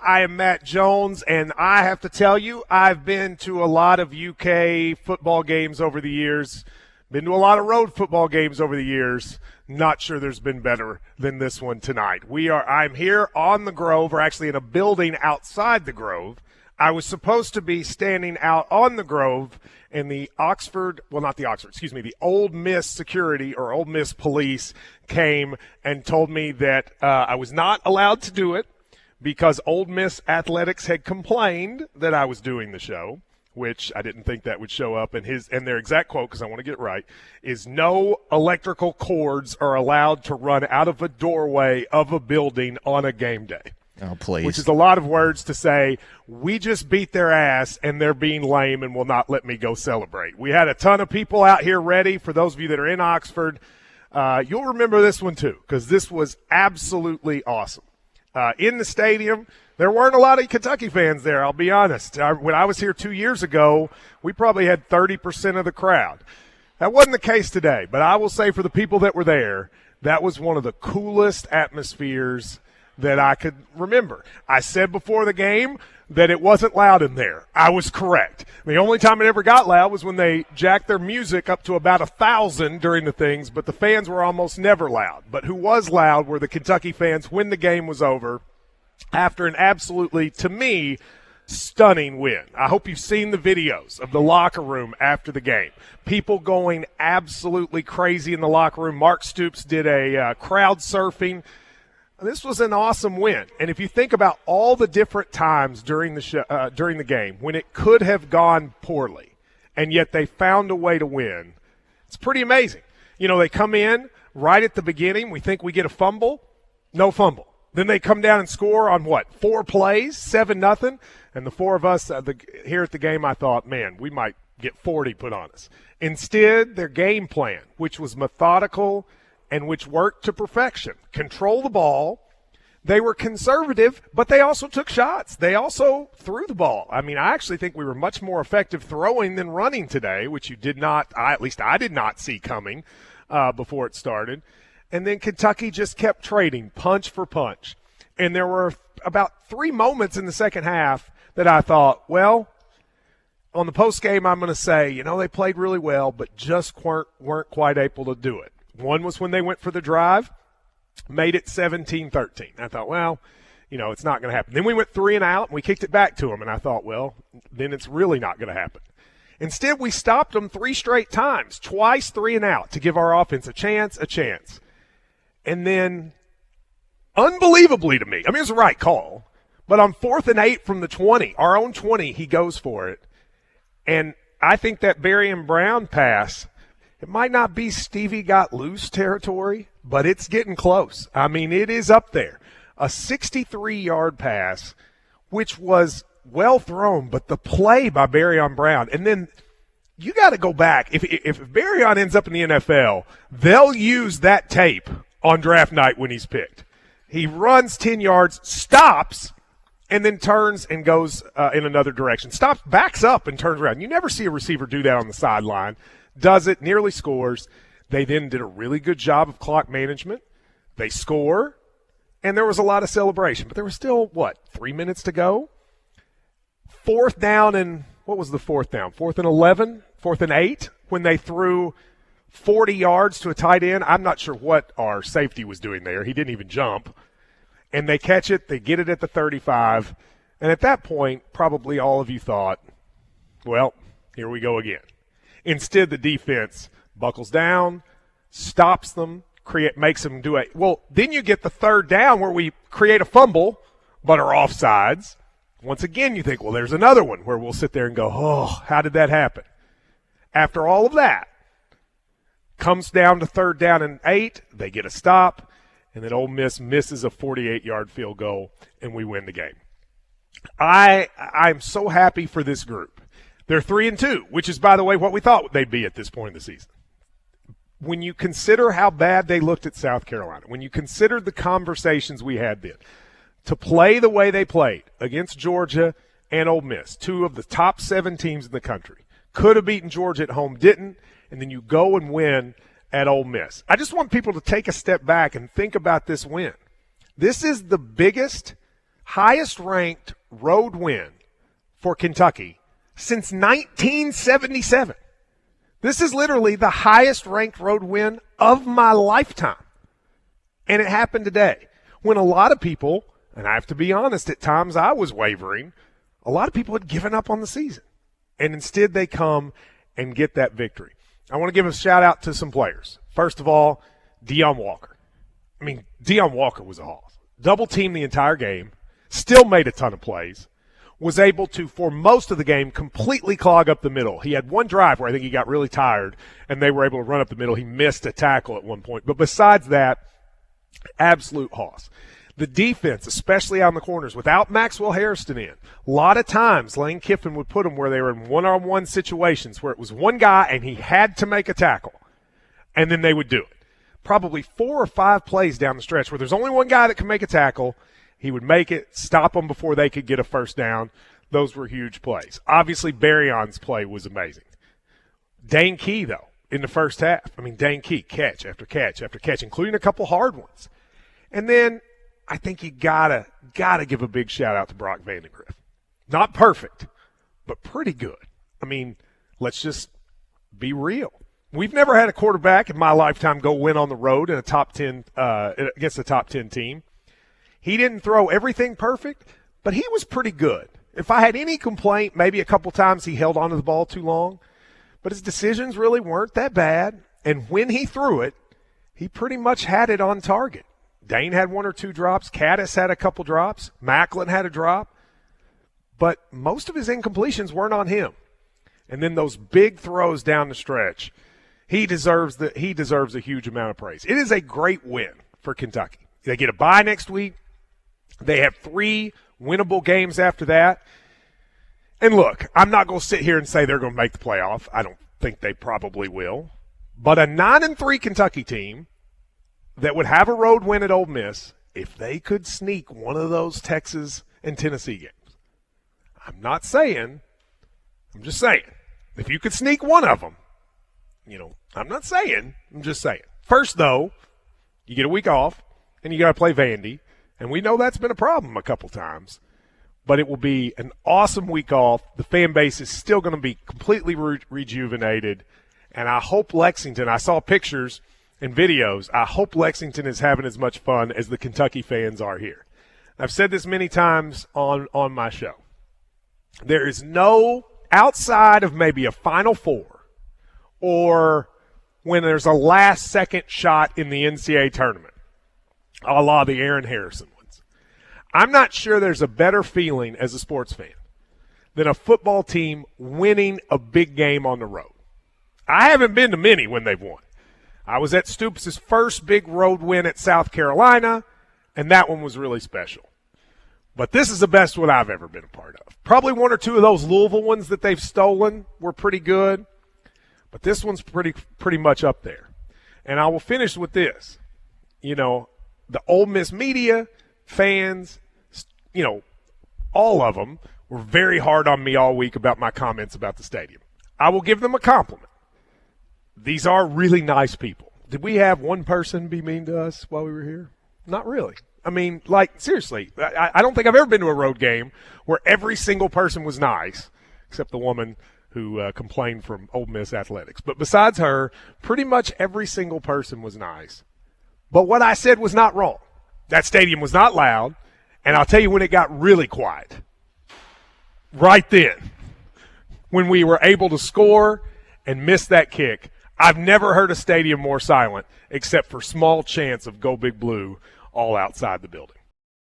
I am Matt Jones, and I have to tell you, I've been to a lot of UK football games over the years, been to a lot of road football games over the years. Not sure there's been better than this one tonight. I'm here on the Grove, or actually in a building outside the Grove. I was supposed to be standing out on the Grove, and the Ole Miss security or Ole Miss police came and told me that I was not allowed to do it because Ole Miss Athletics had complained that I was doing the show, which I didn't think that would show up. And their exact quote, because I want to get it right, is no electrical cords are allowed to run out of a doorway of a building on a game day. Oh, please. Which is a lot of words to say, we just beat their ass and they're being lame and will not let me go celebrate. We had a ton of people out here ready. For those of you that are in Oxford, you'll remember this one too, because this was absolutely awesome. In the stadium, there weren't a lot of Kentucky fans there, I'll be honest. When I was here 2 years ago, we probably had 30% of the crowd. That wasn't the case today, but I will say for the people that were there, that was one of the coolest atmospheres that I could remember. I said before the game that it wasn't loud in there. I was correct. The only time it ever got loud was when they jacked their music up to about 1,000 during the things, but the fans were almost never loud. But who was loud were the Kentucky fans when the game was over after an absolutely, to me, stunning win. I hope you've seen the videos of the locker room after the game. People going absolutely crazy in the locker room. Mark Stoops did a crowd surfing. This was an awesome win. And if you think about all the different times during the game when it could have gone poorly, and yet they found a way to win, it's pretty amazing. You know, they come in right at the beginning. We think we get a fumble. No fumble. Then they come down and score on 4 plays, 7-0. And the four of us here at the game, I thought, man, we might get 40 put on us. Instead, their game plan, which was methodical and which worked to perfection. Control the ball. They were conservative, but they also took shots. They also threw the ball. I mean, I actually think we were much more effective throwing than running today, which you did not, at least I did not see coming before it started. And then Kentucky just kept trading punch for punch. And there were about 3 moments in the second half that I thought, well, on the post game, I'm going to say, they played really well, but just weren't quite able to do it. One was when they went for the drive, made it 17-13. I thought, well, it's not going to happen. Then we went 3 and out, and we kicked it back to them, and I thought, well, then it's really not going to happen. Instead, we stopped them 3 straight times, twice 3 and out, to give our offense a chance. And then, unbelievably to me, it was the right call, but on 4th and 8 from the 20, our own 20, he goes for it. And I think that Berrien Brown pass, it might not be Stevie got loose territory, but it's getting close. It is up there. A 63-yard pass, which was well thrown, but the play by Berrien Brown. And then you got to go back. If Berrien ends up in the NFL, they'll use that tape on draft night when he's picked. He runs 10 yards, stops, and then turns and goes in another direction. Stops, backs up, and turns around. You never see a receiver do that on the sideline. Does it, nearly scores. They then did a really good job of clock management. They score, and there was a lot of celebration. But there was still, 3 minutes to go? 4th down and what was the 4th down? 4th and 11? 4th and 8? When they threw 40 yards to a tight end. I'm not sure what our safety was doing there. He didn't even jump. And they catch it. They get it at the 35. And at that point, probably all of you thought, well, here we go again. Instead, the defense buckles down, stops them, makes them do it. Well, then you get the 3rd down where we create a fumble but are offsides. Once again, you think, well, there's another one where we'll sit there and go, oh, how did that happen? After all of that, comes down to 3rd down and 8. They get a stop, and then Ole Miss misses a 48-yard field goal, and we win the game. I'm so happy for this group. They're 3-2, which is, by the way, what we thought they'd be at this point in the season. When you consider how bad they looked at South Carolina, when you consider the conversations we had then, to play the way they played against Georgia and Ole Miss, 2 of the top 7 teams in the country, could have beaten Georgia at home, didn't, and then you go and win at Ole Miss. I just want people to take a step back and think about this win. This is the biggest highest ranked road win for Kentucky since 1977. This is literally the highest ranked road win of my lifetime. And it happened today when a lot of people, and I have to be honest, at times I was wavering, a lot of people had given up on the season. And instead they come and get that victory. I want to give a shout out to some players. First of all, Deion Walker. Deion Walker was a hoss. Double teamed the entire game, still made a ton of plays, was able to, for most of the game, completely clog up the middle. He had one drive where I think he got really tired, and they were able to run up the middle. He missed a tackle at one point. But besides that, absolute hoss. The defense, especially out in the corners, without Maxwell Harrison in, a lot of times Lane Kiffin would put them where they were in one-on-one situations where it was one guy and he had to make a tackle, and then they would do it. Probably 4 or 5 plays down the stretch where there's only one guy that can make a tackle. He would make it, stop them before they could get a first down. Those were huge plays. Obviously, Berrion's play was amazing. Dane Key, though, in the first half. Dane Key, catch after catch after catch, including a couple hard ones. And then I think you gotta give a big shout out to Brock Vandagriff. Not perfect, but pretty good. Let's just be real. We've never had a quarterback in my lifetime go win on the road in a top 10 against a top 10 team. He didn't throw everything perfect, but he was pretty good. If I had any complaint, maybe a couple times he held onto the ball too long, but his decisions really weren't that bad. And when he threw it, he pretty much had it on target. Dane had 1 or 2 drops. Caddis had a couple drops. Macklin had a drop. But most of his incompletions weren't on him. And then those big throws down the stretch, he deserves a huge amount of praise. It is a great win for Kentucky. They get a bye next week. They have 3 winnable games after that. And look, I'm not going to sit here and say they're going to make the playoff. I don't think they probably will. But a 9-3 Kentucky team that would have a road win at Ole Miss, if they could sneak one of those Texas and Tennessee games. I'm not saying, I'm just saying, if you could sneak one of them, I'm not saying, I'm just saying. First, though, you get a week off, and you got to play Vandy, and we know that's been a problem a couple times. But it will be an awesome week off. The fan base is still going to be completely rejuvenated, and I hope Lexington, I saw pictures and videos, I hope Lexington is having as much fun as the Kentucky fans are here. I've said this many times on my show. There is no, outside of maybe a Final Four or when there's a last-second shot in the NCAA tournament, a la the Aaron Harrison ones, I'm not sure there's a better feeling as a sports fan than a football team winning a big game on the road. I haven't been to many when they've won. I was at Stoops' first big road win at South Carolina, and that one was really special. But this is the best one I've ever been a part of. Probably 1 or 2 of those Louisville ones that they've stolen were pretty good, but this one's pretty much up there. And I will finish with this. The Ole Miss media, fans, all of them were very hard on me all week about my comments about the stadium. I will give them a compliment. These are really nice people. Did we have one person be mean to us while we were here? Not really. Seriously, I don't think I've ever been to a road game where every single person was nice, except the woman who complained from Ole Miss Athletics. But besides her, pretty much every single person was nice. But what I said was not wrong. That stadium was not loud, and I'll tell you when it got really quiet. Right then, when we were able to score and miss that kick. I've never heard a stadium more silent except for small chants of Go Big Blue all outside the building.